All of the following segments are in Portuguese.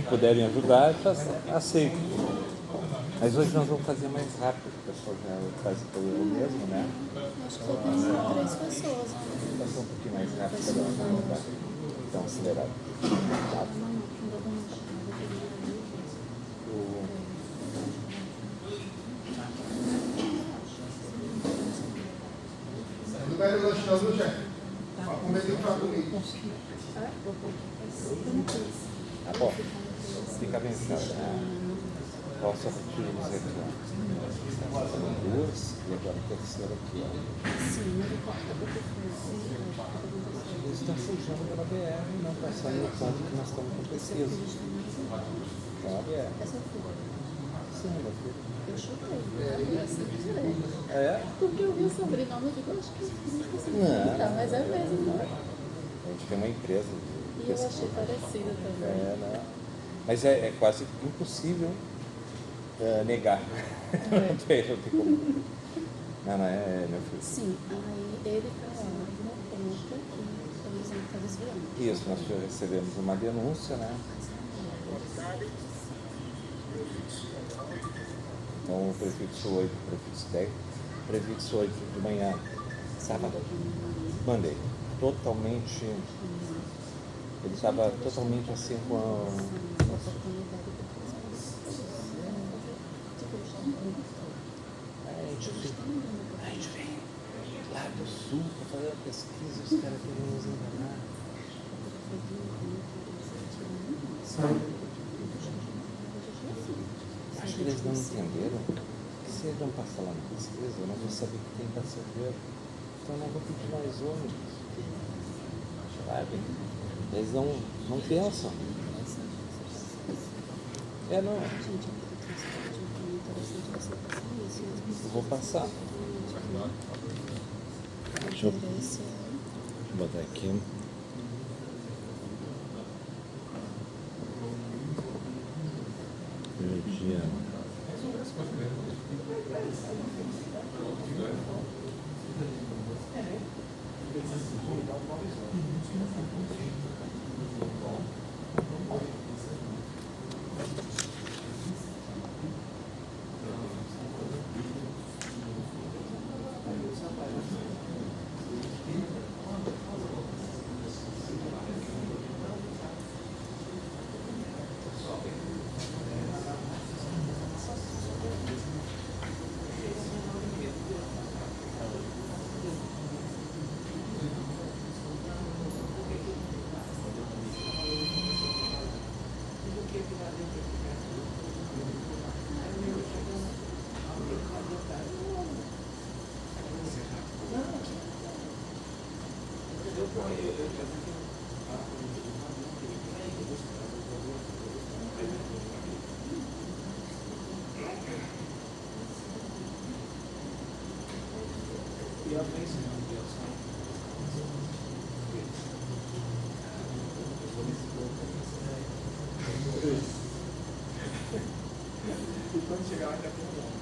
Puderem ajudar, aceito. Mas hoje nós vamos fazer mais rápido, o pessoal já faz pelo mesmo, né? Acho que só tem 3 pessoas. Vamos fazer um pouquinho mais rápido para não mudar tão acelerado. Tá bom. Fica pensando. Qual a sua rotina de retorno? São 2 e agora a terceira aqui. Sim, Eles estão fugindo pela BR, não passando no ponto que nós estamos com preciso. Então a BR. essa foi. Sim, meu filho. Eu chutei. É? Porque eu vi o sobrenome e digo, acho que não consegui acreditar, mas é mesmo. A gente tem uma empresa de E eu achei parecida também. né? Mas é quase impossível negar. Não tem como. Não é, meu filho. Sim, aí ele está lá no ponto que eles vão estar desviando. Isso, nós já recebemos uma denúncia, né? Então o prefixo 8, o prefixo 10, o prefixo 8 de manhã, sábado, mandei. Totalmente. Ele estava totalmente assim com a gente vem lá do sul para fazer uma pesquisa, os caras querem nos enganar. Acho que eles não entenderam que se eles não passar lá na pesquisa, nós vamos saber que tem passageiro. Então não vou pedir mais ônibus. Sabe? Eles não pensam. Não. Eu vou passar. Deixa eu botar aqui. Dia. E quando chegar lá, já tem um ônibus.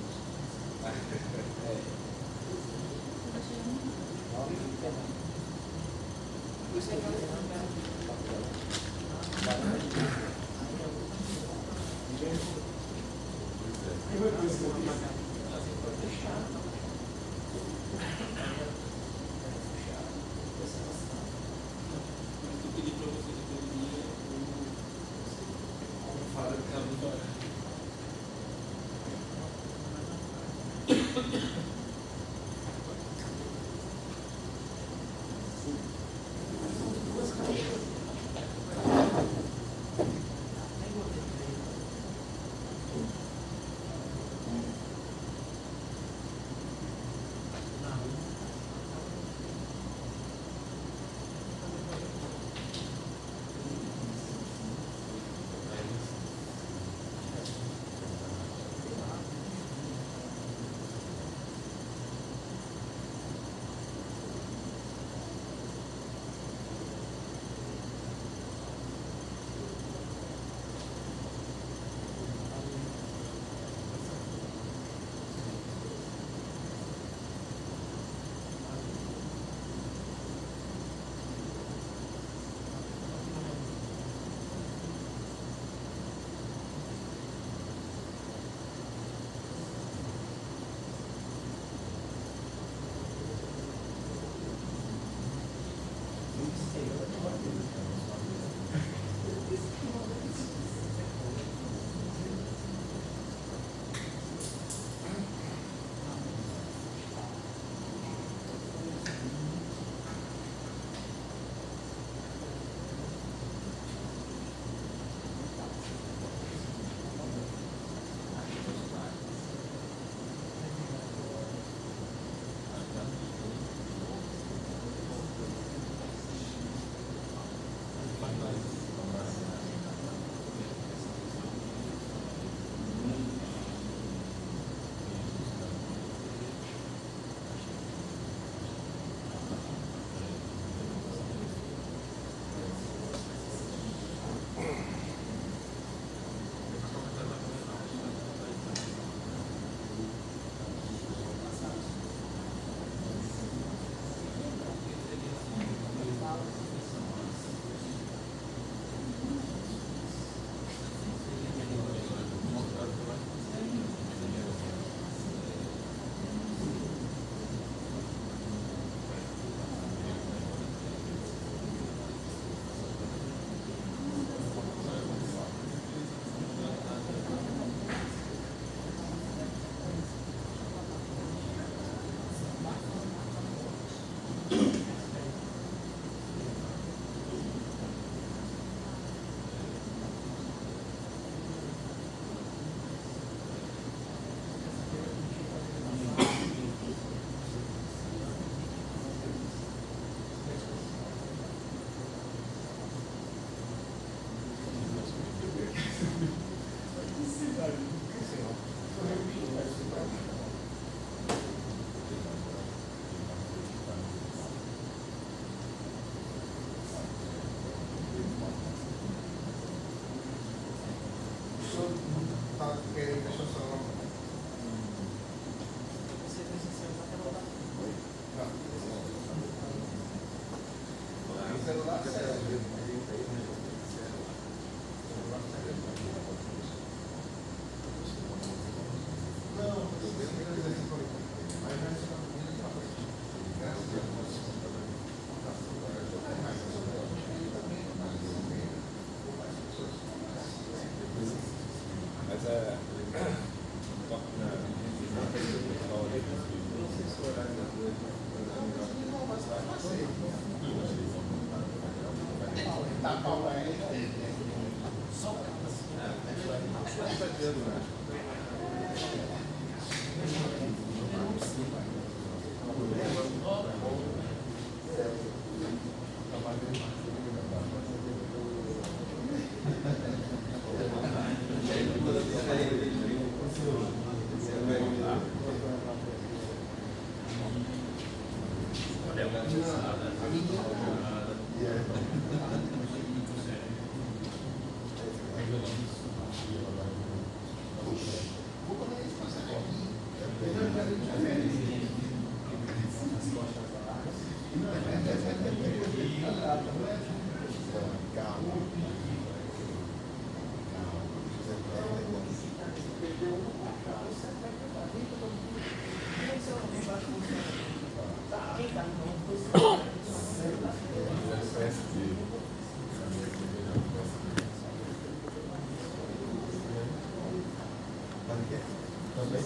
Também?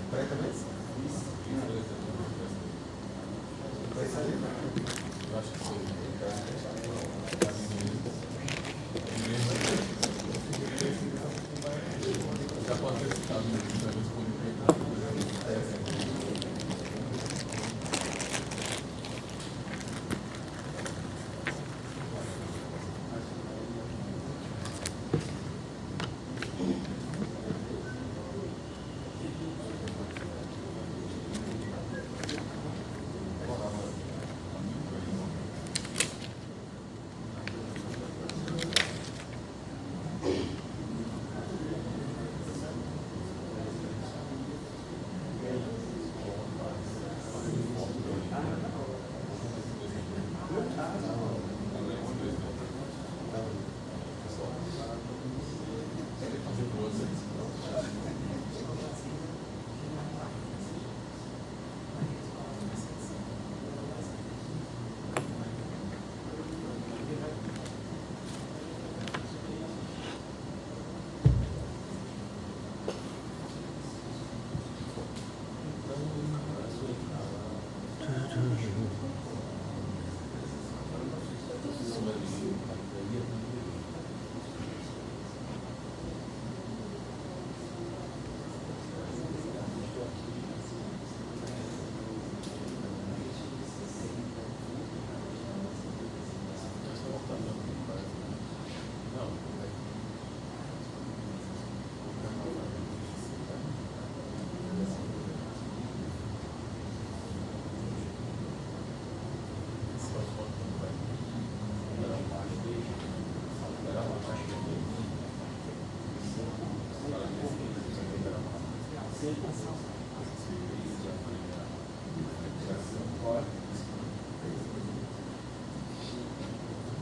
Peraí, também? Vai sair? Eu acho que sim. Já pode ter ficado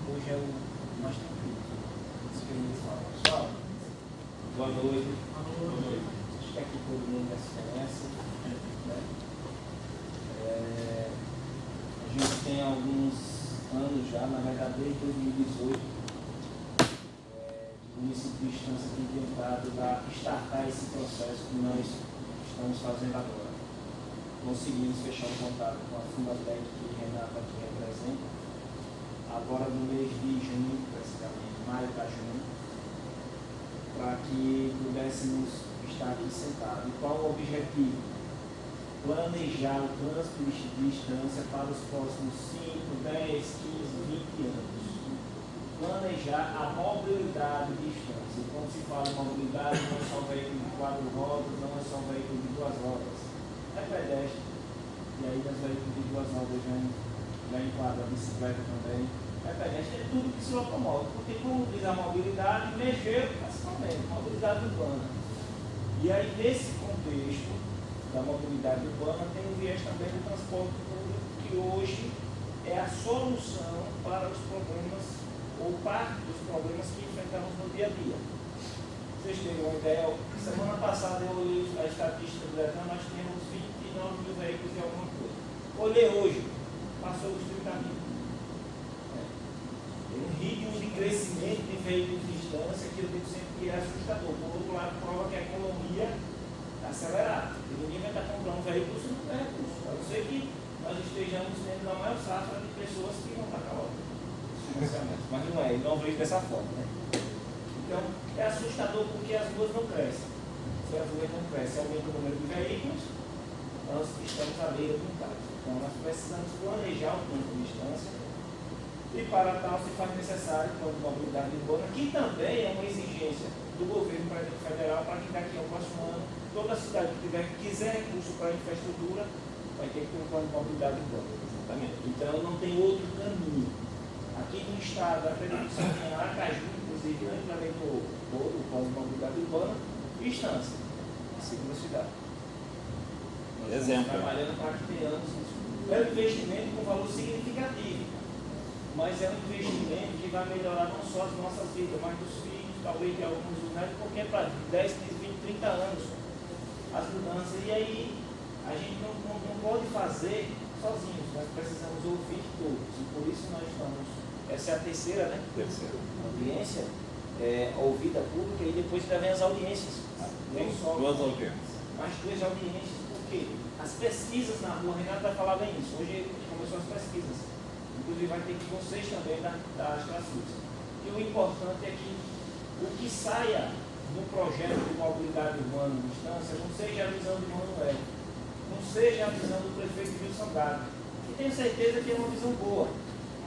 Hoje é o mais tranquilo. Pessoal, boa noite. Acho que aqui todo mundo já se conhece. Né? A gente tem alguns anos já, na verdade desde 2018, o município de Estância tem tentado startar esse processo que nós estamos fazendo agora. Conseguimos fechar um contato com a Fundatec que Renata aqui representa, agora no mês de junho, praticamente, maio para junho, para que pudéssemos estar aqui sentados. E qual o objetivo? Planejar o trânsito de Estância para os próximos 5, 10, 15, 20 anos. Planejar a mobilidade de Estância. E quando se fala em mobilidade, não é só veículo de 4 rodas, não é só veículo de 2 rodas. É pedestre. E aí nos veículos de 2 rodas já enquadra a bicicleta também. É pedestre, é tudo que se locomove. Porque como diz a mobilidade, mexeu principalmente, mobilidade urbana. E aí nesse contexto da mobilidade urbana tem o viés também do transporte público, que hoje é a solução para os problemas, ou parte dos problemas que enfrentamos no dia a dia. Vocês terem uma ideia, semana passada eu olhei a estatística do Detran, nós tínhamos 29 mil veículos e alguma coisa. Olhei hoje, passou os 30 mil. Tem um ritmo de crescimento de veículos de distância que eu digo sempre que é assustador. Por outro lado, prova que a economia está acelerada. Porque ninguém vai estar comprando um veículo se não tem recurso. Pode ser que nós estejamos dentro da maior safra de pessoas que vão estar calorosas. Mas não é, eu não vejo dessa forma, né? Então, é assustador porque as ruas não crescem. Se as ruas não crescem, aumenta o número de veículos, nós estamos à beira de um caos. Então, nós precisamos planejar o tempo de distância e, para tal, se faz necessário o plano de mobilidade urbana, que também é uma exigência do governo federal para que daqui ao próximo ano, toda a cidade que quiser recurso para a infraestrutura, vai ter que ter um plano de mobilidade urbana. Exatamente. Então, não tem outro caminho. Aqui no estado, acredito que em Aracaju, inclusive, não implementou todo o plano de mobilidade urbana e Estância, a segunda cidade. Nós estamos trabalhando para que tenhamos isso. É um investimento com valor significativo, mas é um investimento que vai melhorar não só as nossas vidas, mas dos filhos, talvez de alguns dos netos, porque é para 10, 15, 20, 30 anos as mudanças. E aí, a gente não pode fazer sozinhos, nós precisamos ouvir todos. E por isso nós estamos. Essa é a terceira, né? Terceira. Audiência, ouvida pública, e depois ainda vem as audiências. Tem duas audiências. mais 2 audiências, porque as pesquisas na rua, Renato vai falar bem isso, hoje começou as pesquisas, inclusive vai ter que vocês também das classes. E o importante é que o que saia do projeto de mobilidade urbana de distância não seja a visão de Manuel, não seja a visão do prefeito Gil Salgado, que tenho certeza que é uma visão boa,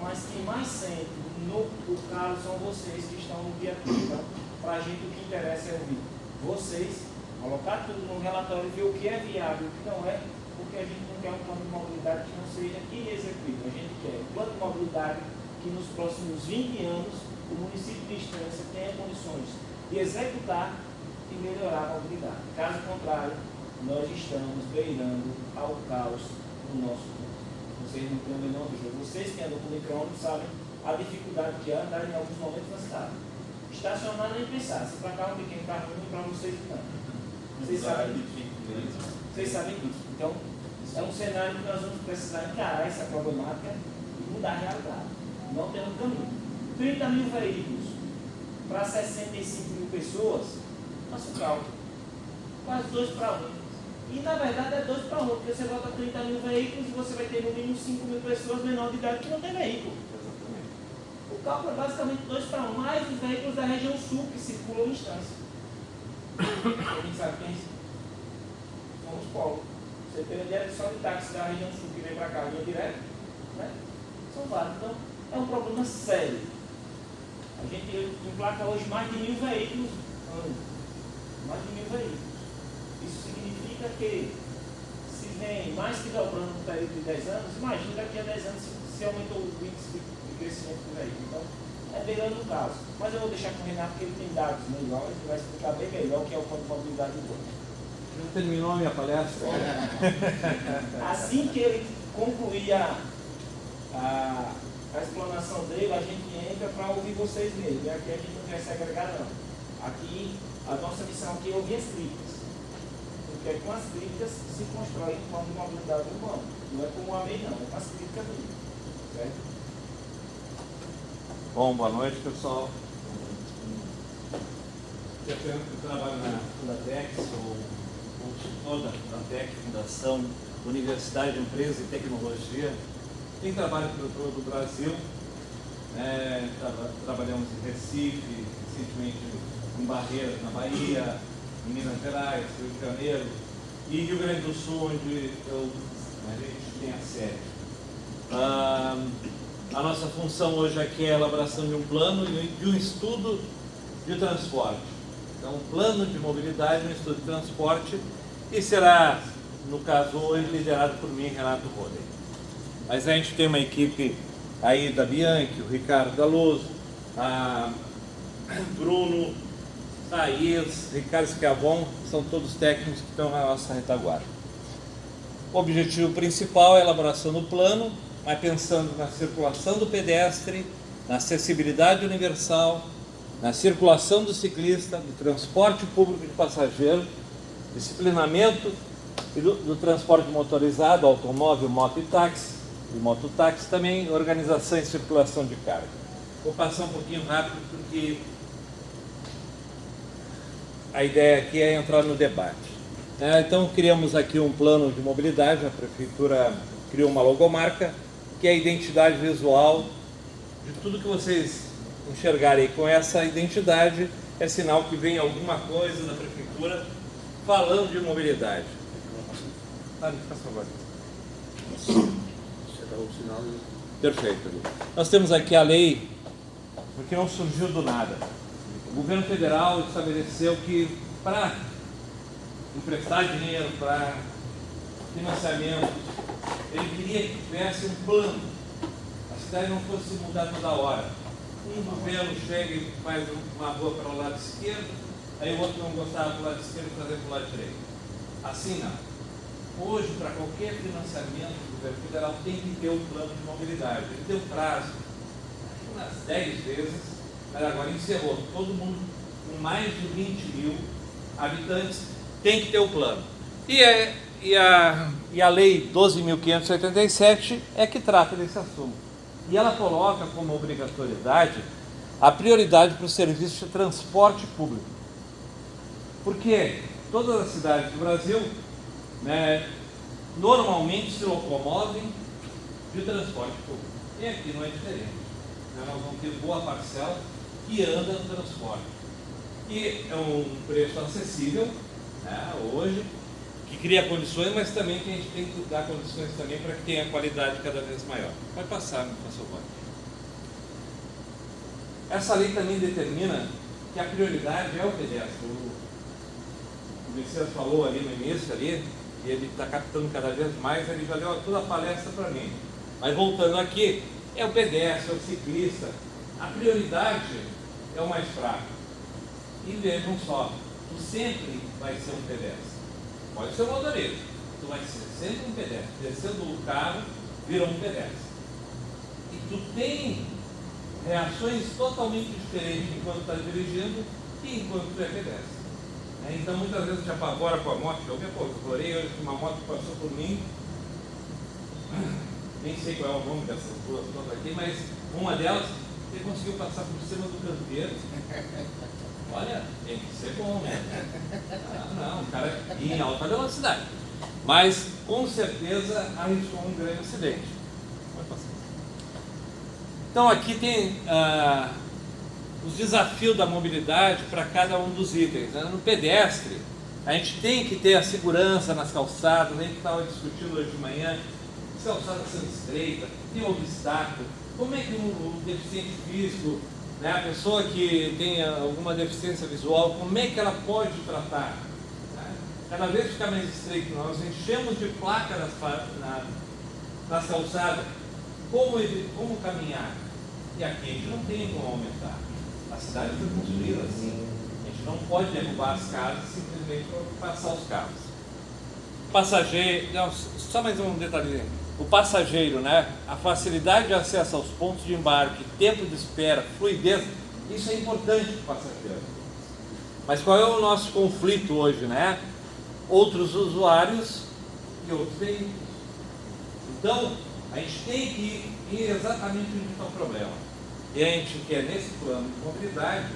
mas quem mais sente no caso são vocês que estão no dia a dia. Então, para a gente o que interessa é ouvir vocês, colocar tudo num relatório, ver o que é viável e o que não é, porque a gente não quer um plano de mobilidade que não seja inexecutível. A gente quer um plano de mobilidade que nos próximos 20 anos o município de Estância tenha condições de executar e melhorar a mobilidade. Caso contrário, nós estamos beirando ao caos no nosso mundo. Vocês não têm a menor dúvida. Vocês que andam com micro-ônibus sabem a dificuldade que é andar em alguns momentos na cidade. Estacionar nem pensar. Se para cá um pequeno carro ruim, para vocês não. Vocês sabem disso. Então, é um cenário que nós vamos precisar encarar essa problemática e mudar a realidade. Não tem outro caminho. 30 mil veículos para 65 mil pessoas, nosso cálculo, quase 2 para 1. E na verdade é 2 para 1, porque você bota 30 mil veículos e você vai ter no mínimo 5 mil pessoas menor de idade que não tem veículo. O cálculo é basicamente 2 para 1, mais os veículos da região sul que circulam em Estância. A gente sabe quem são os polos. Você tem uma direção de táxi da região sul que vem para cá, linha direta, né? São vários. Então, é um problema sério. A gente emplaca hoje mais de 1.000 veículos ano. Mais de 1.000 veículos. Isso significa que, se vem mais que dobrando no período de 10 anos, imagina daqui a 10 anos se aumentou o índice de crescimento do veículo. Então, é beirando o caso. Mas eu vou deixar com o Renato, porque ele tem dados melhores, ele vai explicar bem melhor o que é o plano de mobilidade urbana. Não terminou a minha palestra? Assim que ele concluir a explanação dele, a gente entra para ouvir vocês mesmo. E aqui a gente não quer se agregar, não. Aqui, a nossa missão aqui é ouvir as críticas. Porque com as críticas se constrói um plano de mobilidade urbana. Não é com o AMEI, não. É com as críticas dele. Certo? Bom, boa noite, pessoal. Eu trabalho na Fundatec, sou consultor da Fundatec, Fundação Universidade de Empresa e Tecnologia. Tem trabalho pelo todo o Brasil. Trabalhamos em Recife, recentemente em Barreiras, na Bahia, em Minas Gerais, Rio de Janeiro e Rio Grande do Sul, onde a gente tem a sede. A nossa função hoje aqui é a elaboração de um plano e de um estudo de transporte. Então, um plano de mobilidade, um estudo de transporte, e será, no caso hoje, liderado por mim, Renato Roden. Mas a gente tem uma equipe aí da Bianchi, o Ricardo Dalloso, a Bruno, Thaís, Ricardo Schiavon, são todos técnicos que estão na nossa retaguarda. O objetivo principal é a elaboração do plano, mas pensando na circulação do pedestre, na acessibilidade universal, na circulação do ciclista, do transporte público de passageiro, disciplinamento do transporte motorizado, automóvel, moto e mototáxi também, organização e circulação de carga. Vou passar um pouquinho rápido porque a ideia aqui é entrar no debate. Então criamos aqui um plano de mobilidade, a Prefeitura criou uma logomarca, que é a identidade visual de tudo que vocês enxergarem. Com essa identidade é sinal que vem alguma coisa da Prefeitura falando de mobilidade. Por favor. Perfeito. Nós temos aqui a lei, porque não surgiu do nada. O governo federal estabeleceu que para emprestar dinheiro, para financiamento, ele queria que tivesse um plano. A cidade não fosse mudar toda hora. Um governo chega e faz uma rua para o lado esquerdo, aí o outro não gostava do lado esquerdo e fazer para o lado direito. Assim não. Hoje, para qualquer financiamento do governo federal, tem que ter um plano de mobilidade. Ele deu prazo, umas 10 vezes, mas agora encerrou. Todo mundo com mais de 20 mil habitantes tem que ter o plano. E a Lei 12.587 é que trata desse assunto. E ela coloca como obrigatoriedade a prioridade para o serviço de transporte público. Por quê? todas as cidades do Brasil, né, normalmente se locomovem de transporte público. E aqui não é diferente. Nós vamos ter boa parcela que anda no transporte. E é um preço acessível, né, hoje, que cria condições, mas também que a gente tem que dar condições também para que tenha qualidade cada vez maior. Pode passar, meu professor. Essa lei também determina que a prioridade é o pedestre. O Messias falou ali no início, ali, e ele está captando cada vez mais, ele já deu toda a palestra para mim. Mas voltando aqui, é o pedestre, é o ciclista. A prioridade é o mais fraco. E vejam só, tu sempre vai ser um pedestre. Pode ser um motorista, tu vai ser sempre um pedestre. Descendo do carro, vira um pedestre. E tu tem reações totalmente diferentes enquanto está dirigindo e enquanto tu é pedestre. Então muitas vezes te apavora com a moto. Eu adorei hoje que uma moto passou por mim, nem sei qual é o nome dessas duas todas aqui, mas uma delas, ele conseguiu passar por cima do canteiro. Olha, tem que ser bom, né? Não, o cara ia em alta velocidade. Mas, com certeza, arriscou um grande acidente. Pode passar. Então, aqui tem os desafios da mobilidade para cada um dos itens. Né? No pedestre, a gente tem que ter a segurança nas calçadas. A gente estava discutindo hoje de manhã, as calçadas são estreitas, tem obstáculo. Como é que um deficiente físico, né, a pessoa que tem alguma deficiência visual, como é que ela pode tratar? Né? Cada vez fica mais estreito. Nós enchemos de placa nas calçadas. Como caminhar? E aqui a gente não tem como aumentar. A cidade foi construída assim. A gente não pode derrubar as casas simplesmente para passar os carros. Passageiro, não, só mais um detalhezinho. O passageiro, né? A facilidade de acesso aos pontos de embarque, tempo de espera, fluidez, isso é importante para o passageiro. Mas qual é o nosso conflito hoje, né? Outros usuários e outros veículos. Então, a gente tem que ir exatamente onde está o problema. E a gente quer, nesse plano de mobilidade,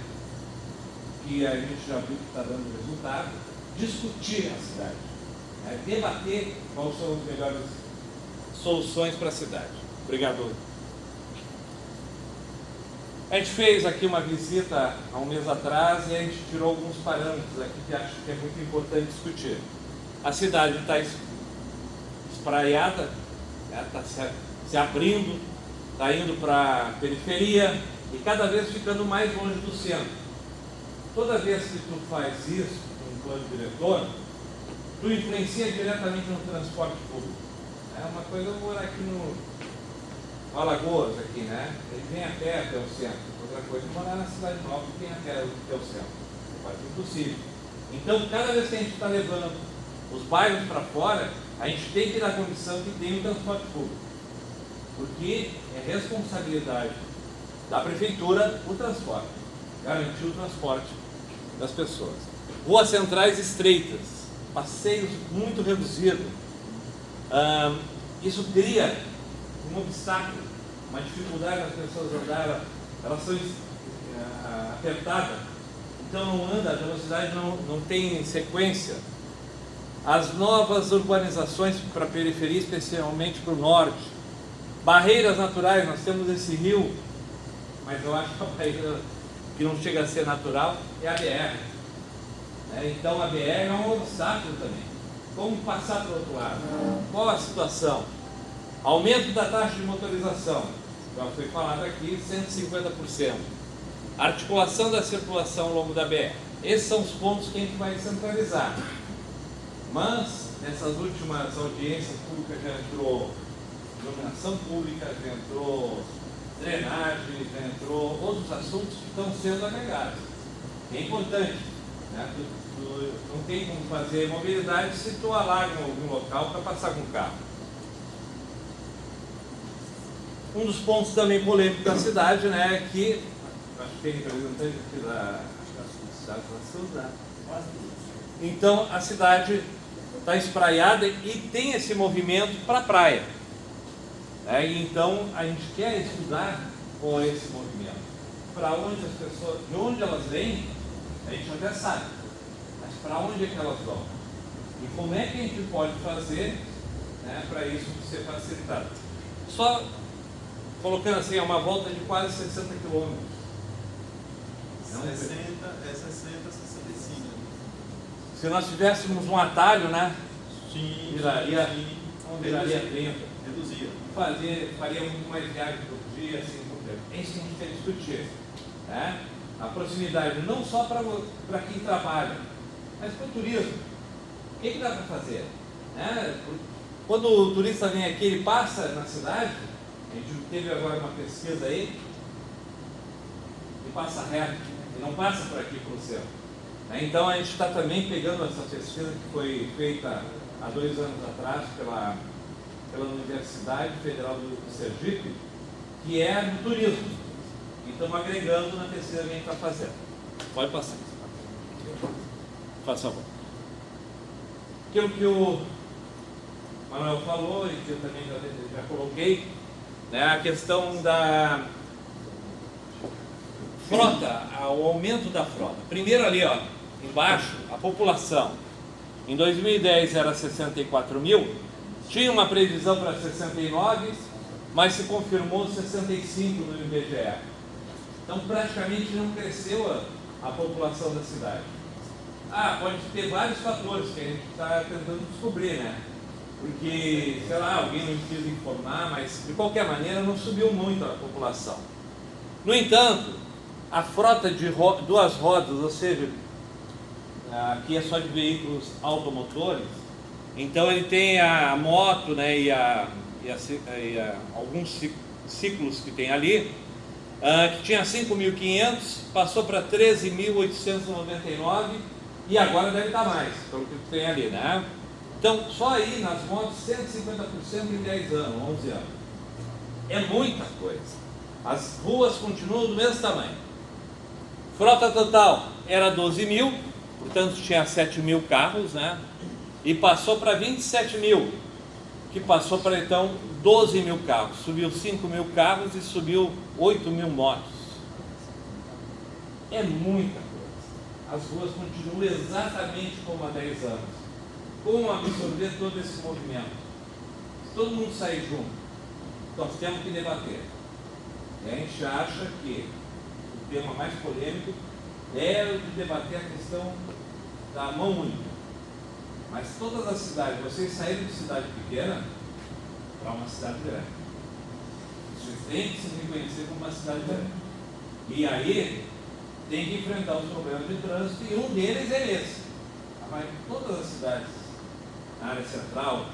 que a gente já viu que está dando resultado, discutir a cidade, né? Debater quais são as melhores soluções para a cidade. Obrigado. A gente fez aqui uma visita há um mês atrás e a gente tirou alguns parâmetros aqui que acho que é muito importante discutir. A cidade está espraiada, está se abrindo, está indo para a periferia e cada vez ficando mais longe do centro. Toda vez que tu faz isso, um plano diretor, tu influencia diretamente no transporte público. É uma coisa, eu vou morar aqui no Alagoas, aqui, né? Ele vem a pé até o centro. Outra coisa é morar na cidade nova e vem a pé até o centro. É quase impossível. Então, cada vez que a gente está levando os bairros para fora, a gente tem que dar condição que tenha um transporte público. Porque é responsabilidade da prefeitura o transporte. Garantir o transporte das pessoas. Ruas centrais estreitas, passeios muito reduzidos. Isso cria um obstáculo, uma dificuldade das pessoas andarem, elas são apertadas, então não anda, a velocidade não tem sequência. As novas urbanizações para a periferia, especialmente para o norte, barreiras naturais, nós temos esse rio, mas eu acho que a barreira que não chega a ser natural é a BR. Então a BR é um obstáculo também. Como passar para o outro lado? Qual a situação? Aumento da taxa de motorização, já foi falado aqui, 150%. Articulação da circulação ao longo da BR. Esses são os pontos que a gente vai centralizar. Mas, nessas últimas audiências públicas já entrou iluminação pública, já entrou drenagem, já entrou outros assuntos que estão sendo agregados. É importante, né? Não tem como fazer mobilidade se tu alarga em algum local para passar com o carro. Um dos pontos também polêmicos da cidade, né, é que acho que tem representante aqui da cidade da Sul, então a cidade está espraiada e tem esse movimento para a praia. E então a gente quer estudar com esse movimento. Para onde as pessoas, de onde elas vêm, a gente até sabe. Mas para onde é que elas vão? E como é que a gente pode fazer, né, para isso ser facilitado? Só colocando assim, é uma volta de quase 60 quilômetros. 60, 65. Se nós tivéssemos um atalho, né? Sim, Viraria 30. Reduzia. Faria muito mais viagem por dia, assim por tempo. É isso que a gente quer discutir. Né? A proximidade não só para quem trabalha, mas para o turismo. O que dá para fazer? Né? Quando o turista vem aqui, ele passa na cidade, a gente teve agora uma pesquisa aí, e passa reto, e não passa por aqui para o centro. Então a gente está também pegando essa pesquisa que foi feita há 2 anos atrás pela Universidade Federal do Sergipe, que é do turismo. E estamos agregando na pesquisa que a gente está fazendo. Pode passar. Faz favor. Aquilo que o Manuel falou e que eu também já coloquei, né, a questão da frota, o aumento da frota. Primeiro ali, ó, embaixo, a população. Em 2010 era 64 mil, tinha uma previsão para 69, mas se confirmou 65 no IBGE. Então praticamente não cresceu a população da cidade. Pode ter vários fatores que a gente está tentando descobrir, né? Porque, sei lá, alguém não quis informar, mas de qualquer maneira não subiu muito a população. No entanto, a frota de 2 rodas, ou seja, aqui é só de veículos automotores, então ele tem a moto, né, e alguns ciclos que tem ali, que tinha 5.500, passou para 13.899 e agora deve estar mais, pelo que tem ali, né? Então, só aí nas motos, 150% em 10 anos, 11 anos. É muita coisa. As ruas continuam do mesmo tamanho. Frota total era 12 mil, portanto tinha 7 mil carros, né? E passou para 27 mil, que passou para então 12 mil carros. Subiu 5 mil carros e subiu 8 mil motos. É muita coisa. As ruas continuam exatamente como há 10 anos. Como absorver todo esse movimento? Se todo mundo sair junto, nós temos que debater. E a gente acha que o tema mais polêmico é o de debater a questão da mão única. Mas todas as cidades, vocês saíram de cidade pequena para uma cidade grande. Vocês têm que se reconhecer como uma cidade grande. E aí tem que enfrentar os problemas de trânsito, e um deles é esse. Mas todas as cidades na área central,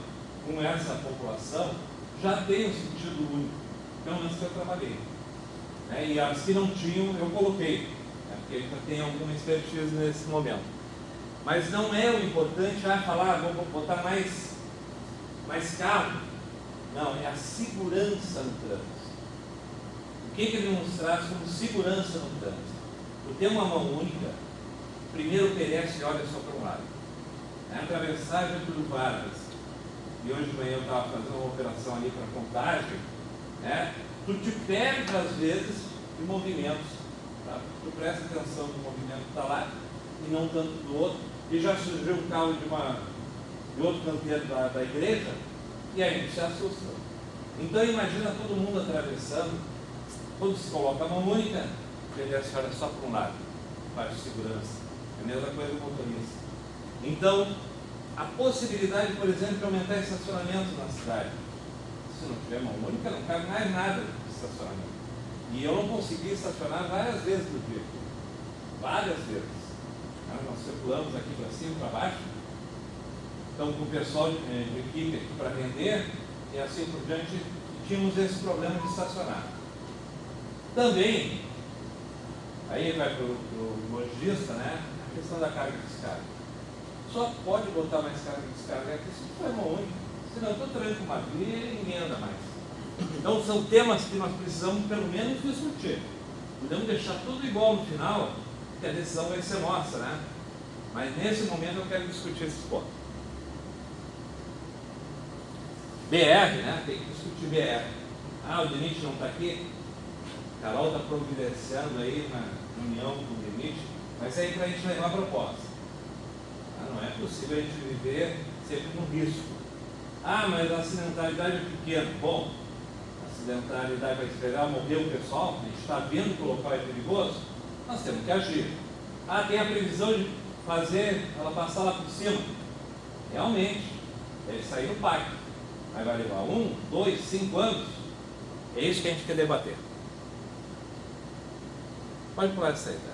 com essa população, já tem um sentido único, pelo menos que eu trabalhei. E as que não tinham, eu coloquei, porque já tem alguma expertise nesse momento. Mas não é o importante falar, vou botar mais carro. Não, é a segurança no trânsito. O que ele nos traz como segurança no trânsito? Por ter uma mão única, primeiro o pedestre olha só para um lado. Atravessar Getúlio Vargas, e hoje de manhã eu estava fazendo uma operação ali para contagem, tu te perde às vezes de movimentos, tá? Tu presta atenção no movimento que está lá e não tanto do outro, e já surgiu um carro de outro canteiro da igreja, e aí a gente se assusta. Então imagina todo mundo atravessando, quando se coloca a mão única, o pedestre olha só para um lado, parte de segurança, é a mesma coisa do motorista. Então, a possibilidade, por exemplo, de aumentar estacionamento na cidade. Se não tiver mão única, não cabe mais nada de estacionamento. E eu não consegui estacionar várias vezes no dia. Várias vezes. Nós circulamos aqui para cima e para baixo. Então, com o pessoal de equipe aqui para vender, e assim por diante, tínhamos esse problema de estacionar. Também, aí vai para o lojista, né? A questão da carga fiscal. Só pode botar mais carga de descarga aqui se for mão única, senão eu tranco uma via e ninguém anda mais. Então são temas que nós precisamos pelo menos discutir. Podemos deixar tudo igual no final, que a decisão vai ser nossa, né? Mas nesse momento eu quero discutir esses pontos. BR, né? Tem que discutir BR. O DENIT não está aqui? Carol está providenciando aí uma reunião com o DENIT, mas aí para a gente levar a proposta. Não é possível a gente viver sempre com risco. Ah, mas a acidentalidade é pequena. Bom, a acidentalidade vai esperar morrer o pessoal, a gente está vendo que o local é perigoso, nós temos que agir. Ah, tem a previsão de fazer ela passar lá por cima. Realmente, deve sair no pacto. Mas vai levar 1, 2, 5 anos? É isso que a gente quer debater. Pode pular essa aí, tá?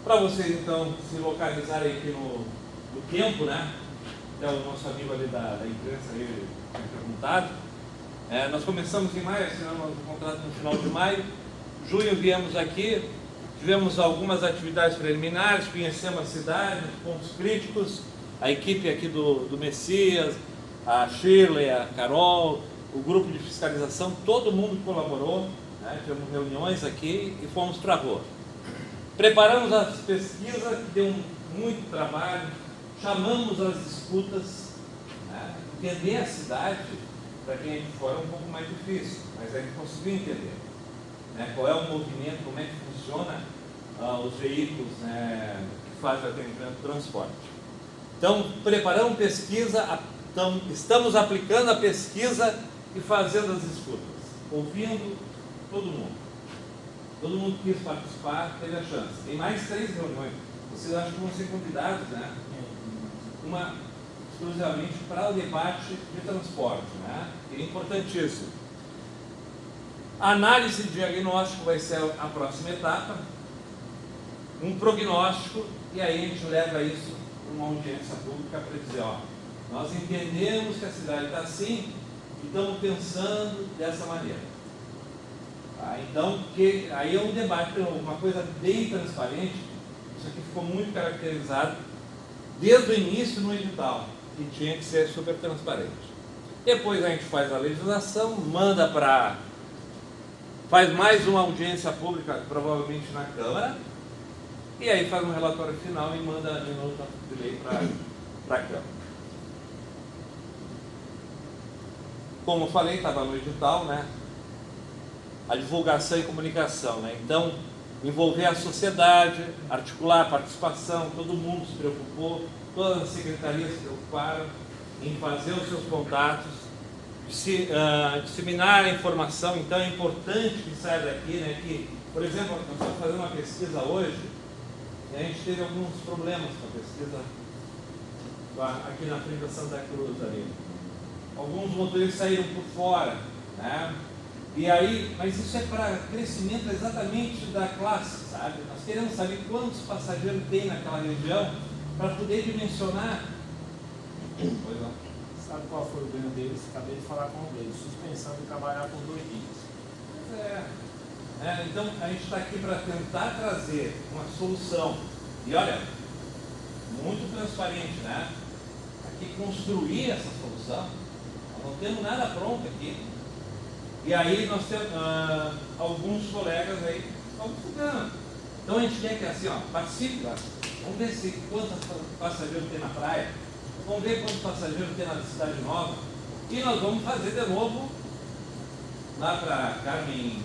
Para vocês, então, se localizarem aqui no tempo, né? Até o nosso amigo ali da imprensa aí tinha perguntado. Nós começamos em maio, assinamos o contrato no final de maio. Junho viemos aqui, tivemos algumas atividades preliminares, conhecemos a cidade, os pontos críticos, a equipe aqui do Messias, a Shirley, a Carol, o grupo de fiscalização, todo mundo colaborou, né? Tivemos reuniões aqui e fomos para a rua. Preparamos as pesquisas, que deu muito trabalho, chamamos as escutas, né? Entender a cidade, para quem é de fora é um pouco mais difícil, mas a gente conseguiu entender, né? Qual é o movimento, como é que funciona os veículos, né, que fazem o atendimento do transporte. Então, preparamos pesquisa, estamos aplicando a pesquisa e fazendo as escutas, ouvindo todo mundo. Todo mundo quis participar, teve a chance. Tem mais 3 reuniões. Vocês acham que vão ser convidados, né? Uma exclusivamente para o debate de transporte, né? É importantíssimo. A análise de diagnóstico vai ser a próxima etapa. Um prognóstico, e aí a gente leva isso para uma audiência pública para dizer, ó, nós entendemos que a cidade está assim e estamos pensando dessa maneira. Tá? Então, aí é um debate, uma coisa bem transparente. Isso aqui ficou muito caracterizado desde o início no edital, que tinha que ser super transparente. Depois a gente faz a legislação, manda faz mais uma audiência pública, provavelmente na Câmara, e aí faz um relatório final e manda de novo de lei para a Câmara. Como eu falei, estava no edital, né? A divulgação e comunicação, né? Então, envolver a sociedade, articular a participação, todo mundo se preocupou, todas as secretarias se preocuparam em fazer os seus contatos, disseminar a informação. Então é importante que saia daqui, né? Que, por exemplo, nós estamos fazendo uma pesquisa hoje e a gente teve alguns problemas com a pesquisa aqui na frente da Santa Cruz ali. Alguns motoristas saíram por fora, né? E aí, mas isso é para crescimento exatamente da classe, sabe? Nós queremos saber quantos passageiros tem naquela região para poder dimensionar. Pois não. Sabe qual foi o ganho deles? Acabei de falar com um deles, suspensão de trabalhar por 2 dias. Então a gente está aqui para tentar trazer uma solução. E olha, muito transparente, né? Aqui construir essa solução. Nós não temos nada pronto aqui. E aí nós temos alguns colegas aí que estão estudando. Então a gente quer que assim, ó, participe lá. Vamos ver quantos passageiros tem na praia. Vamos ver quantos passageiros tem na Cidade Nova. E nós vamos fazer de novo lá para Carmen.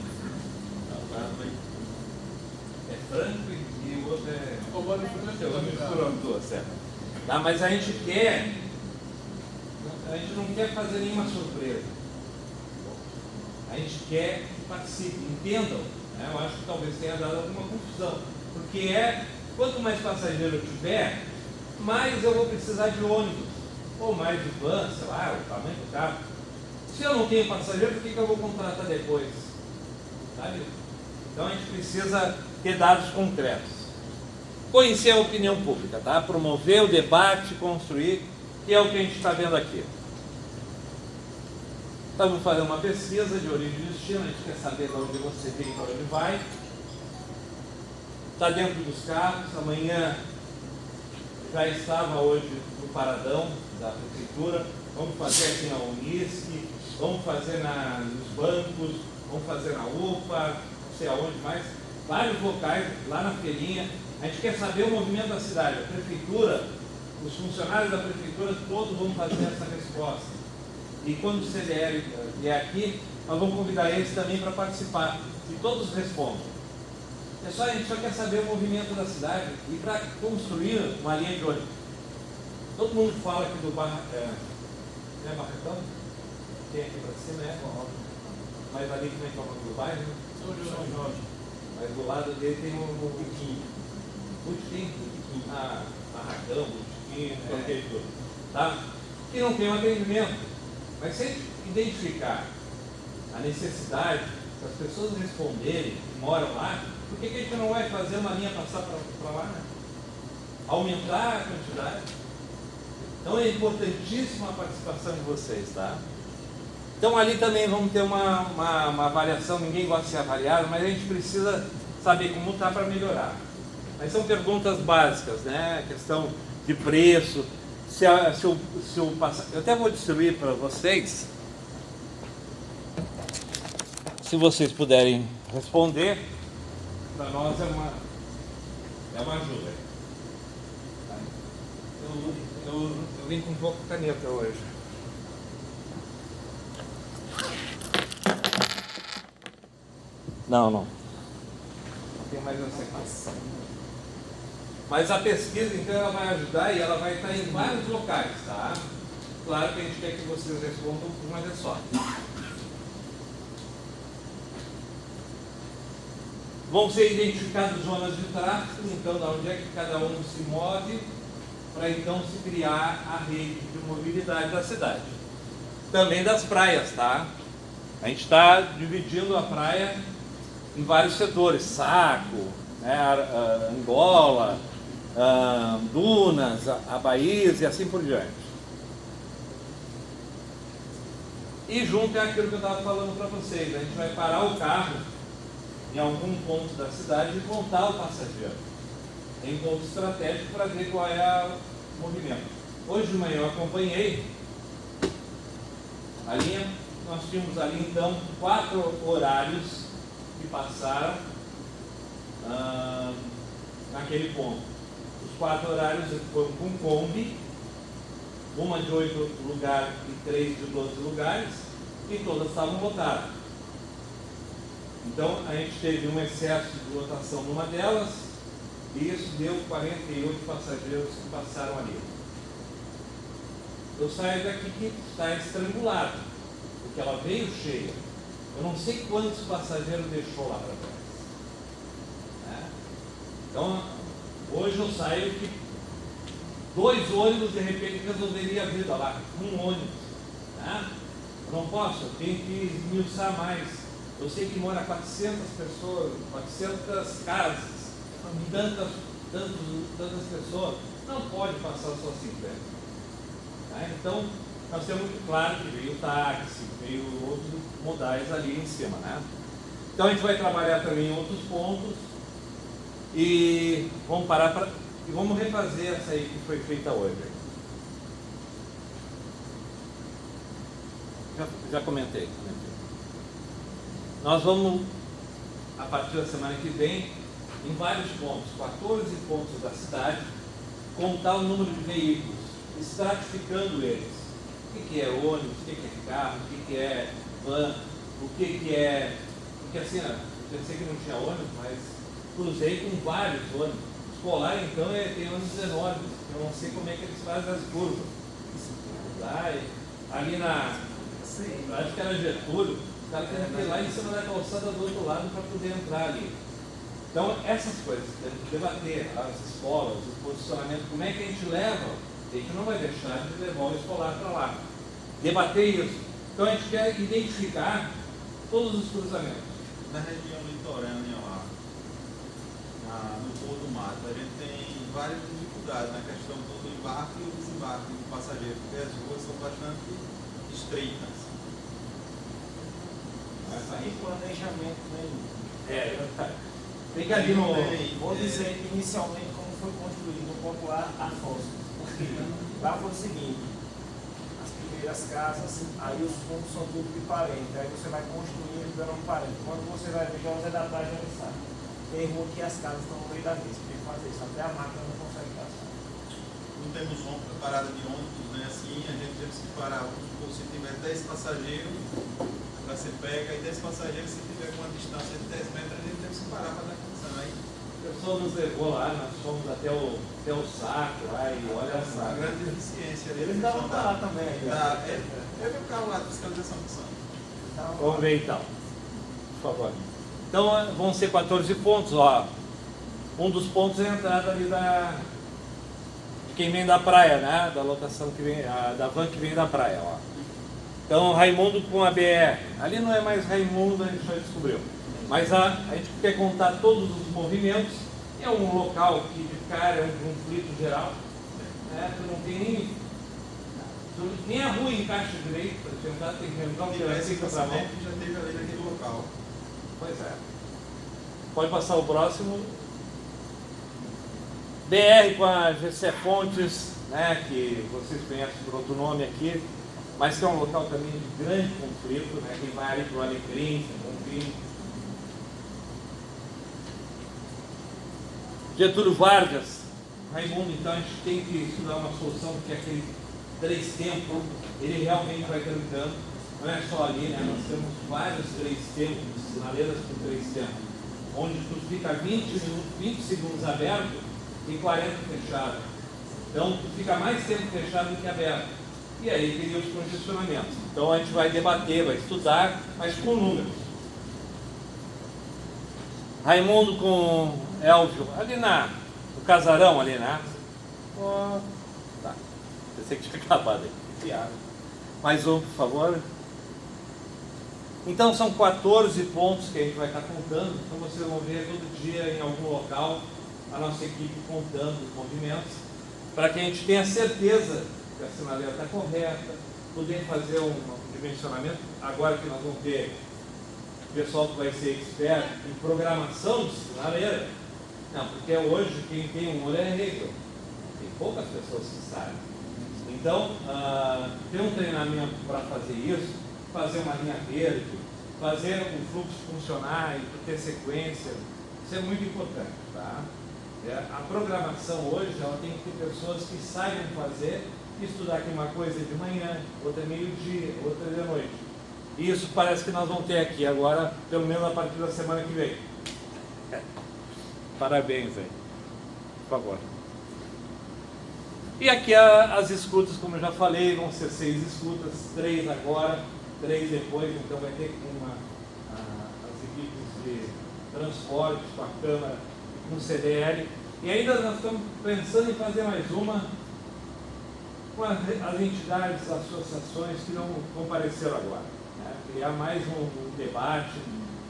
É Franco e o outro é. Eu vou misturando duas, certo? Tá, mas a gente não quer fazer nenhuma surpresa. A gente quer que participem, entendam. Né? Eu acho que talvez tenha dado alguma confusão. Porque quanto mais passageiro eu tiver, mais eu vou precisar de ônibus. Ou mais de van, sei lá, o tamanho do carro. Se eu não tenho passageiro, por que eu vou contratar depois? Sabe? Então a gente precisa ter dados concretos. Conhecer a opinião pública, tá? Promover o debate, construir, que é o que a gente está vendo aqui. Então, vamos fazer uma pesquisa de origem e destino, a gente quer saber de onde você vem e para onde vai. Está dentro dos carros, amanhã já estava hoje no paradão da prefeitura, vamos fazer aqui na Unisc, vamos fazer nos bancos, vamos fazer na UPA, não sei aonde mais, vários locais, lá na feirinha. A gente quer saber o movimento da cidade, a prefeitura, os funcionários da prefeitura, todos vão fazer essa resposta. E quando o CDL vier aqui, nós vamos convidar eles também para participar. E todos respondam. Pessoal, a gente só quer saber o movimento da cidade e para construir uma linha de ônibus. Todo mundo fala aqui do Barretão? Tem aqui para cima, mas ali também é o nome do bairro, São Jorge. Mas do lado dele tem um Botequim. Barracão, Botequim, qualquer coisa. Tá? Que não tem um atendimento. Mas se a gente identificar a necessidade, se as pessoas responderem que moram lá, por que a gente não vai fazer uma linha passar para lá, né? Aumentar a quantidade. Então é importantíssima a participação de vocês, tá? Então ali também vamos ter uma avaliação, ninguém gosta de ser avaliado, mas a gente precisa saber como está para melhorar. Mas são perguntas básicas, né? Questão de preço, eu até vou distribuir para vocês, se vocês puderem responder, para nós é uma ajuda. Eu vim com um pouco de caneta hoje. Não tem mais essa aqui. Mas a pesquisa, então, ela vai ajudar e ela vai estar em vários locais, tá? Claro que a gente quer que vocês respondam, mas é só. Vão ser identificadas zonas de tráfego, então, de onde é que cada um se move, para então se criar a rede de mobilidade da cidade. Também das praias, tá? A gente está dividindo a praia em vários setores, Saco, né, Angola, Dunas, Abaís e assim por diante. E junto é aquilo que eu estava falando para vocês, a gente vai parar o carro em algum ponto da cidade e contar o passageiro em ponto estratégico para ver qual é o movimento. Hoje de manhã eu acompanhei a linha, nós tínhamos ali então 4 horários que passaram naquele ponto. Os 4 horários foram com Kombi, uma de 8 lugares e 3 de 12 lugares, e todas estavam lotadas. Então a gente teve um excesso de lotação numa delas, e isso deu 48 passageiros que passaram ali. Eu saio daqui que está estrangulado, porque ela veio cheia. Eu não sei quantos passageiros deixou lá para trás. Né? Então, hoje eu saio que 2 ônibus de repente resolveria a vida lá, um ônibus. Né? Eu não posso, eu tenho que esmiuçar mais. Eu sei que mora 400 pessoas, 400 casas, tantas pessoas, não pode passar só 50. Tá? Então, nós temos muito claro que veio táxi, veio outros modais ali em cima. Né? Então, a gente vai trabalhar também em outros pontos e vamos parar e vamos refazer essa aí que foi feita hoje. Já comentei. Nós vamos, a partir da semana que vem, em vários pontos, 14 pontos da cidade, contar o número de veículos, estratificando eles. O que é ônibus, o que é carro, o que é van, o que é... Porque assim, eu pensei que não tinha ônibus, mas cruzei com vários ônibus. Escolar, então, tem ônibus enormes, eu não sei como é que eles fazem as curvas. Tá? Ali acho que era Getúlio, o cara tem que ir lá em cima da calçada do outro lado para poder entrar ali. Então, essas coisas, debater as escolas, o posicionamento, como é que a gente leva, a gente não vai deixar de levar o escolar para lá. Debater isso. Então, a gente quer identificar todos os cruzamentos. Na região litorânea lá, no Porto do Mato, a gente tem várias dificuldades na questão do embarque e o desembarque do passageiro, porque as ruas são bastante estreitas. Sem planejamento nenhum. Tem que ali no... Vou dizer inicialmente como foi construído o popular a fossa. Porque lá foi o seguinte, as primeiras casas, aí os fundos são tudo de parente, aí você vai construindo dando um parente. Quando você vai ver, já da tarde já sabe. Tem rua que as casas estão no meio da vista, tem que fazer isso, até a máquina não consegue passar. Não temos parada de ônibus, né? Assim, a gente teve que parar, se tiver 10 passageiros, para você pega, e desse passageiro, se tiver com uma distância de 10 metros, ele tem que se parar para dar atenção. Aí, O pessoal nos levou lá, nós fomos até o saco lá e olha uma só. grande deficiência ali. Eles davam pra lá também. Eu vi o carro lá de fiscalização do som. Vamos ver então, por favor. Então vão ser 14 pontos, ó. Um dos pontos é a entrada ali de quem vem da praia, né? Da lotação que vem, da van que vem da praia, ó. Então Raimundo com a BR. Ali não é mais Raimundo, a gente já descobriu. Mas a gente quer contar todos os movimentos. É um local que de cara é um conflito geral. Né? Tu não tem nem a rua encaixa direito para tentar, tem que entrar um Esse pedacinho para mão. já teve ali naquele local. Pois é. Pode passar o próximo. BR com a GC Fontes, né, que vocês conhecem por outro nome aqui, mas que é um local também de grande conflito, né, quem vai ali para o Alecrim, Bonfim. Getúlio Vargas, Raimundo, então a gente tem que estudar uma solução, porque aquele 3 tempos, ele realmente vai trancando, não é só ali, né, nós temos vários 3 tempos, sinaleiras com 3 tempos, onde tu fica 20 segundos aberto e 40 fechado. Então tu fica mais tempo fechado do que aberto. E aí teria os congestionamentos. Então a gente vai debater, vai estudar, mas com números. Raimundo com Elvio, ali no casarão ali, né? Oh, tá. Pensei que tinha acabado aí. Mais um, por favor. Então são 14 pontos que a gente vai estar contando. Então vocês vão ver todo dia em algum local a nossa equipe contando os movimentos, para que a gente tenha certeza que a sinaleira está correta, poder fazer um dimensionamento. Agora que nós vamos ter o pessoal que vai ser expert em programação de sinaleira, não, porque hoje quem tem um olho é régua, tem poucas pessoas que sabem. Então, ter um treinamento para fazer isso, fazer uma linha verde, fazer um fluxo funcionar e ter sequência, isso é muito importante, tá? A programação hoje, ela tem que ter pessoas que saibam fazer, estudar aqui uma coisa de manhã, outra meio-dia, outra de noite. E isso parece que nós vamos ter aqui agora, pelo menos a partir da semana que vem. Parabéns aí, por favor. E aqui as escutas, como eu já falei, vão ser 6 escutas, 3 agora, 3 depois, então vai ter as equipes de transporte com a Câmara, com o CDL. E ainda nós estamos pensando em fazer mais uma com as entidades, as associações que não compareceram agora. Né? Criar mais um debate.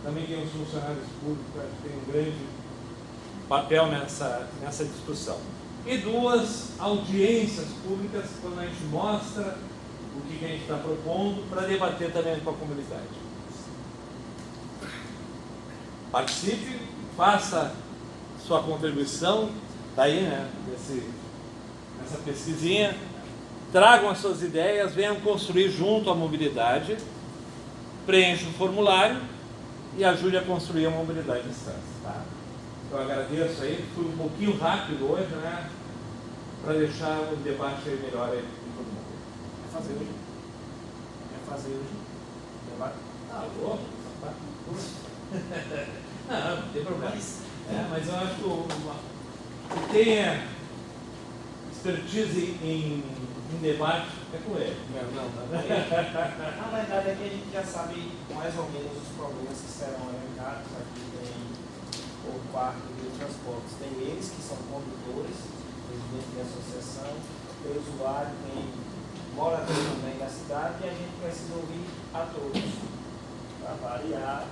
Também tem os funcionários públicos que têm um grande papel nessa discussão. E 2 audiências públicas, quando a gente mostra o que a gente está propondo, para debater também com a comunidade. Participe, faça sua contribuição, está aí, né, nessa pesquisinha, tragam as suas ideias, venham construir junto à mobilidade, preencha o formulário e ajude a construir a mobilidade à distância. Tá? Eu agradeço aí, fui um pouquinho rápido hoje, né, para deixar o debate aí melhor aí com todo mundo. Quer fazer hoje? Debate? Alô? Não tem problema. Mas eu acho que tenha expertise em debate é com ele. A verdade é que a gente já sabe mais ou menos os problemas que serão elencados. Aqui tem o quarto de transportes, tem eles que são condutores, presidente da associação, tem usuário, tem morador também da cidade, e a gente precisa ouvir a todos, para variar.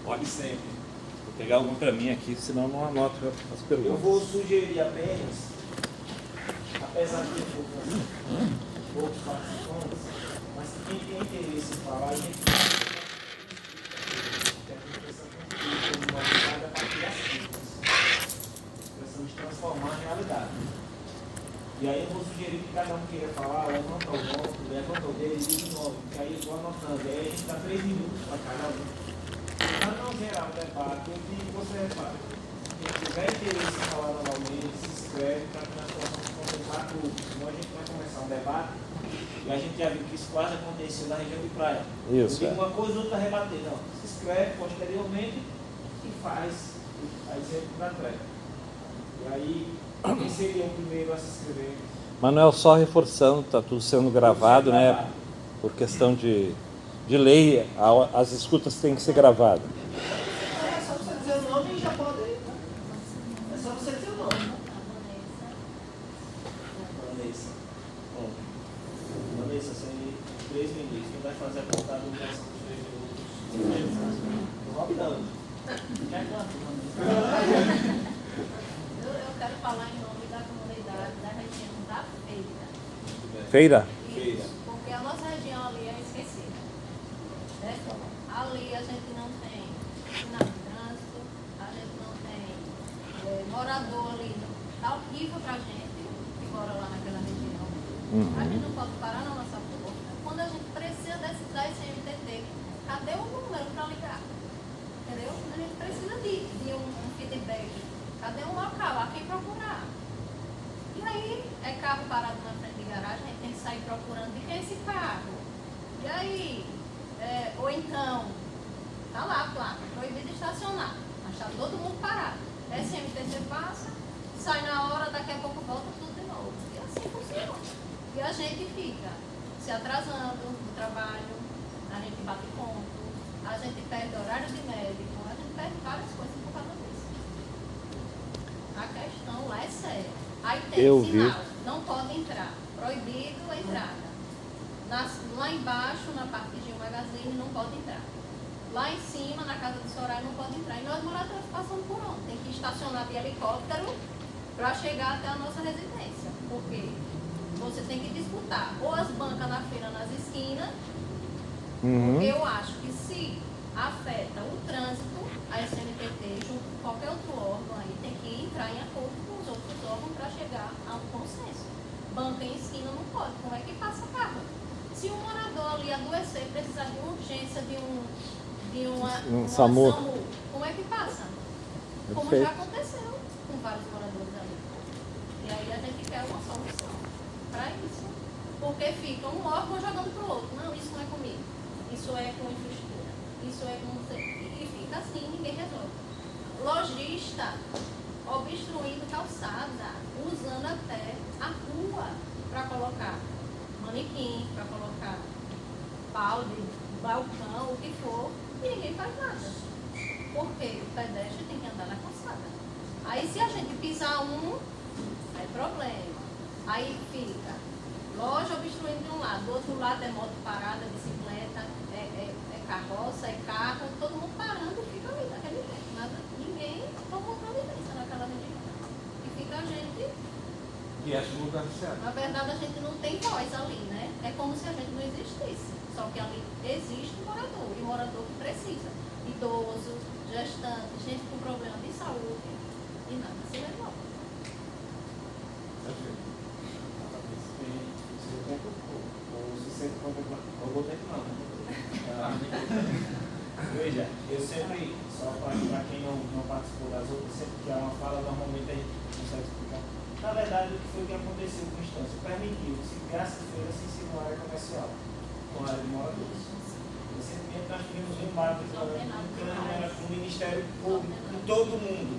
Pode sempre. Vou pegar algum para mim aqui, senão não anoto as perguntas. Eu vou sugerir apenas, apesar de ter poucos participantes, mas quem tem interesse em falar, a gente precisa construir uma unidade a partir das cifras. Precisamos transformar em realidade. E aí eu vou sugerir que cada um queira falar, levanta o nome, levanta o dedo e diz o nome, que aí eu vou anotando. E aí a gente dá 3 minutos para cada um. Para não gerar um debate, eu digo que você repara. Quem tiver interesse em falar normalmente, se inscreve para que nós possamos contemplar tudo. Senão a gente vai começar um debate E a gente já viu que isso quase aconteceu na região de praia. Isso, Eu digo uma coisa, outra rebater. Não, se inscreve posteriormente e faz. Aí sempre dá treca. E aí, quem seria o primeiro a se inscrever? Manuel, só reforçando, está tudo sendo gravado, né? Por questão de lei, as escutas têm que ser gravadas. É só você dizer o nome e já pode. É só você dizer o nome. Vanessa. Bom. Vanessa, você tem 3 minutos. Quem vai fazer a contabilização dos 3 minutos? Rapidão. Eu quero falar em nome da comunidade da região da Feira. Feira? Isso, porque a nossa região ali é esquecida. Né? Ali a gente não tem sinal de trânsito, a gente não tem morador ali. Está horrível para a gente que mora lá naquela região. A gente não pode parar na nossa porta. Quando a gente precisa da SMTT, cadê o número para ligar? Entendeu? A gente precisa de um feedback. Cadê um local? A quem procurar? E aí, é carro parado na frente de garagem, a gente tem que sair procurando de quem é esse carro. E aí, ou então, tá lá a placa, proibido de estacionar, mas tá todo mundo parado. SMTT passa, sai na hora, daqui a pouco volta tudo de novo. E assim funciona. E a gente fica se atrasando no trabalho, a gente bate ponto, a gente perde horário de médico, a gente perde várias coisas por causa disso. A questão lá é séria. Aí tem sinal, não pode entrar, proibido a entrada. Lá embaixo, na parte de Gil Magazine, não pode entrar. Lá em cima, na casa do Soraya, não pode entrar. E nós moradores passamos por onde? Tem que estacionar de helicóptero para chegar até a nossa residência. Porque você tem que disputar ou as bancas na feira nas esquinas, porque eu acho que se afeta o trânsito, a SMTT, junto com qualquer outro órgão aí, tem que entrar em acordo com os outros órgãos para chegar a um consenso. Banca em esquina não pode. Como é que passa carro? Se um morador ali adoecer, precisar de uma urgência, de uma SAMU, como é que passa? Como já aconteceu com vários moradores ali. E aí a gente quer uma solução para isso. Porque fica um órgão jogando para o outro. Não, isso não é comigo. Isso é com infraestrutura. Isso é com... E fica assim, ninguém resolve. Lojista obstruindo calçada, usando até a rua para colocar manequim, para colocar balde, balcão, o que for, e ninguém faz nada. Porque o pedestre tem que andar na calçada. Aí se a gente pisar é problema. Aí fica loja obstruindo de um lado, do outro lado é moto parada, bicicleta, é carroça, é carro, todo mundo parando e fica ali naquele tempo. Ninguém tomou providência naquela região. E fica a gente... E é no lugar certo. Na verdade, a gente não tem voz ali, né? É como se a gente não existisse. Só que ali existe um morador, e o morador que precisa. Idoso, gestante, gente com problema de saúde, e nada se resolve. Veja, eu sempre, só para quem não participou das outras, sempre que há uma fala, normalmente a gente consegue explicar. Na verdade, o que foi que aconteceu com a instância? Permitiu que se criasse feira sem ser uma área comercial, com área de moradores. Recentemente nós tivemos um embate com o Ministério Público, com todo mundo.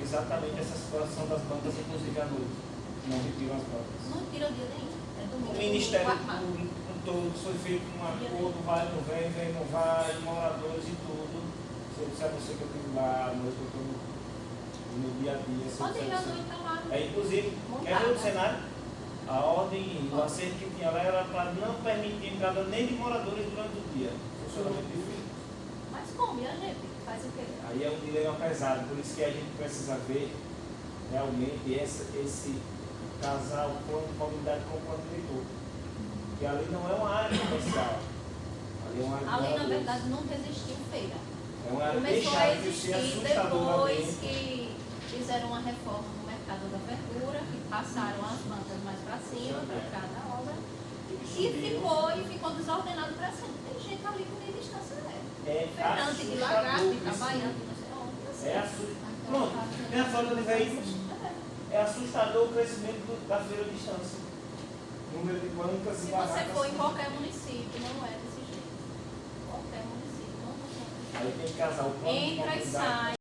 Exatamente essa situação das bancas, inclusive à noite. Não retiram as bancas. Não tira o dia nenhum. O Ministério Público, com todos, foi feito um acordo, vai, não vem, vem, não vai, moradores e tudo. Se eu disser a você que eu estive lá à noite, eu estou no dia a dia. Pode ir à noite lá. Inclusive, quer ver o cenário? A ordem, o acerto que tinha lá era para não permitir a entrada nem de moradores durante o dia. Funcionamento diferente. Mas como? E a gente? Faz o quê? Aí é um dilema pesado, por isso que a gente precisa ver realmente esse casal com comunidade com o plano diretor. Porque ali não é uma área comercial. Ali é uma área ali, na verdade, nunca existiu feira. É uma área Começou a deixada de ser existir assustadora. depois que fizeram uma reforma no mercado da verdura, que passaram as bancas mais para cima, para cada obra, e ficou desordenado para sempre. Tem gente ali que nem distância feirante de lagarto, de trabalhante, não sei onde. Assim. É assustador. Pronto, tem a falta de veículos. É assustador o crescimento da feira de distância. número de bancas Se e você barracas. for em qualquer município, não é desse jeito. Qualquer município, não funciona. Aí tem que casar o plano de Entra e mobilidade sai.